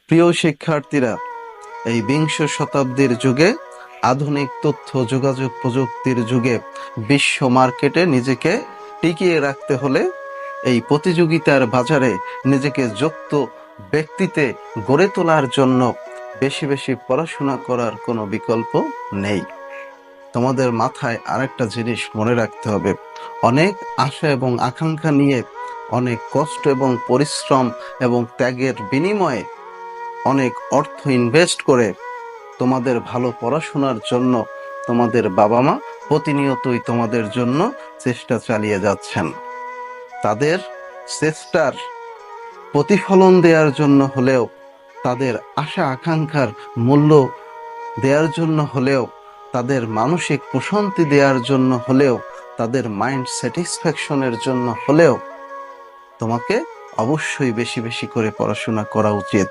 প্রিয় শিক্ষার্থীরা, এই বিংশ শতাব্দীর যুগে, আধুনিক তথ্য যোগাযোগ প্রযুক্তির যুগে বিশ্ব মার্কেটে নিজেকে টিকিয়ে রাখতে হলে এই প্রতিযোগিতার বাজারে নিজেকে যোগ্য ব্যক্তিতে গড়ে তোলার জন্য বেশি বেশি পড়াশোনা করার কোনো বিকল্প নেই। তোমাদের মাথায় আরেকটা জিনিস মনে রাখতে হবে, অনেক আশা এবং আকাঙ্ক্ষা নিয়ে, অনেক কষ্ট এবং পরিশ্রম এবং ত্যাগের বিনিময়ে অনেক অর্থ ইনভেস্ট করে তোমাদের ভালো পড়াশোনার জন্য তোমাদের বাবা মা প্রতিনিয়তই তোমাদের জন্য চেষ্টা চালিয়ে যাচ্ছেন। তাদের চেষ্টার প্রতিফলন দেওয়ার জন্য হলেও, তাদের আশা আকাঙ্ক্ষার মূল্য দেওয়ার জন্য হলেও, তাদের মানসিক প্রশান্তি দেওয়ার জন্য হলেও, তাদের মাইন্ড স্যাটিসফ্যাকশনের জন্য হলেও তোমাকে অবশ্যই বেশি বেশি করে পড়াশোনা করা উচিত।